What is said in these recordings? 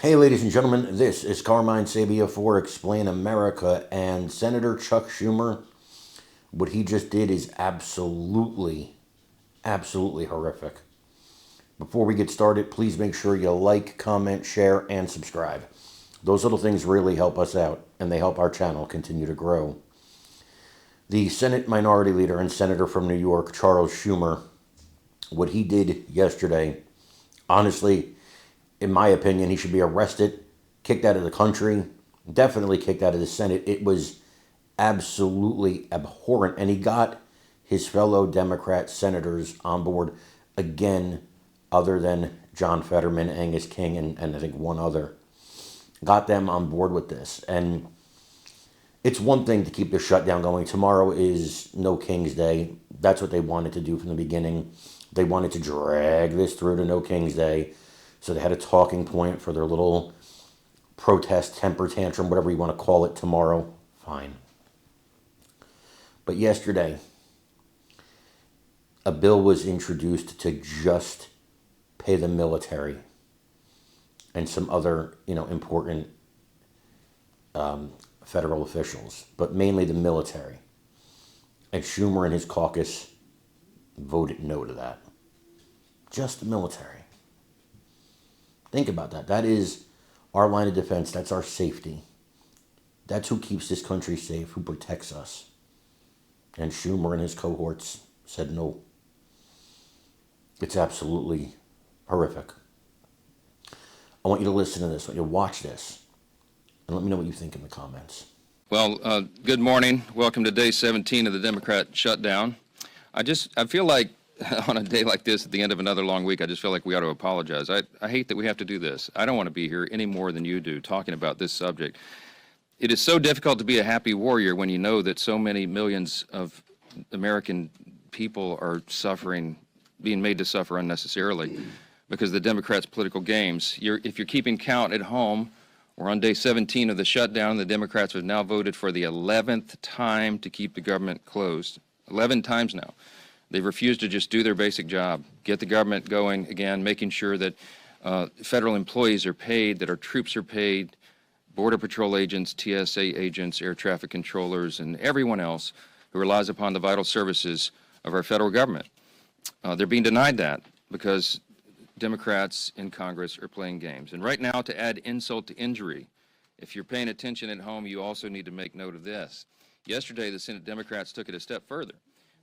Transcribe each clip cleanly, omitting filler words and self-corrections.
Hey, ladies and gentlemen, this is Carmine Sabia for Explain America, and Senator Chuck Schumer, what he just did is absolutely horrific. Before we get started, please make sure you like, comment, share, and subscribe. Those little things really help us out, and they help our channel continue to grow. The Senate Minority Leader and Senator from New York, Charles Schumer, what he did yesterday, honestly, in my opinion, he should be arrested, kicked out of the country, definitely kicked out of the Senate. It was absolutely abhorrent. And he got his fellow Democrat senators on board again, other than John Fetterman, Angus King, and I think one other. Got them on board with this. And it's one thing to keep the shutdown going. Tomorrow is No King's Day. That's what they wanted to do from the beginning. They wanted to drag this through to No King's Day. So they had a talking point for their little protest, temper tantrum, whatever you want to call it, tomorrow. Fine. But yesterday, a bill was introduced to just pay the military and some other, important federal officials, but mainly the military. And Schumer and his caucus voted no to that. Just the military. Think about that. That is our line of defense. That's our safety. That's who keeps this country safe, who protects us. And Schumer and his cohorts said no. It's absolutely horrific. I want you to listen to this. I want you to watch this. And let me know what you think in the comments. Well, good morning. Welcome to day 17 of the Democrat shutdown. I feel like on a day like this, at the end of another long week, I just feel like we ought to apologize. I hate that we have to do this. I don't want to be here any more than you do talking about this subject. It is so difficult to be a happy warrior when you know that so many millions of American people are suffering, being made to suffer unnecessarily because of the Democrats' political games. If you're keeping count at home, we're on day 17 of the shutdown. The Democrats have now voted for the 11th time to keep the government closed. 11 times now. They've refused to just do their basic job, get the government going again, making sure that federal employees are paid, that our troops are paid, Border Patrol agents, TSA agents, air traffic controllers, and everyone else who relies upon the vital services of our federal government. They're being denied that because Democrats in Congress are playing games. And right now, to add insult to injury, if you're paying attention at home, you also need to make note of this. Yesterday, the Senate Democrats took it a step further.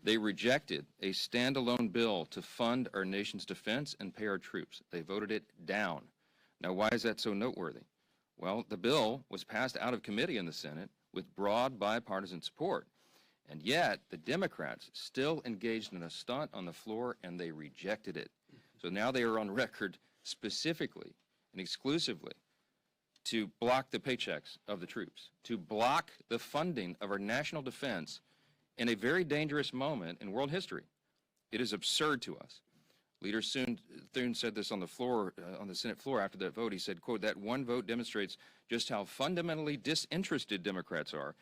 They rejected a standalone bill to fund our nation's defense and pay our troops. They voted it down. Now, why is that so noteworthy? Well, the bill was passed out of committee in the Senate with broad bipartisan support. And yet, the Democrats still engaged in a stunt on the floor, and they rejected it. So now they are on record specifically and exclusively to block the paychecks of the troops, to block the funding of our national defense in a very dangerous moment in world history. It is absurd to us. Leader Thune said this on the floor, on the Senate floor after that vote. He said, quote, "That one vote demonstrates just how fundamentally disinterested Democrats are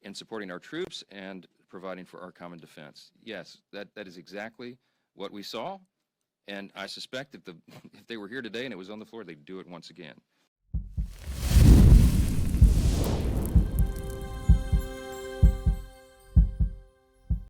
in supporting our troops and providing for our common defense." Yes, that is exactly what we saw. And I suspect if they were here today and it was on the floor, they'd do it once again.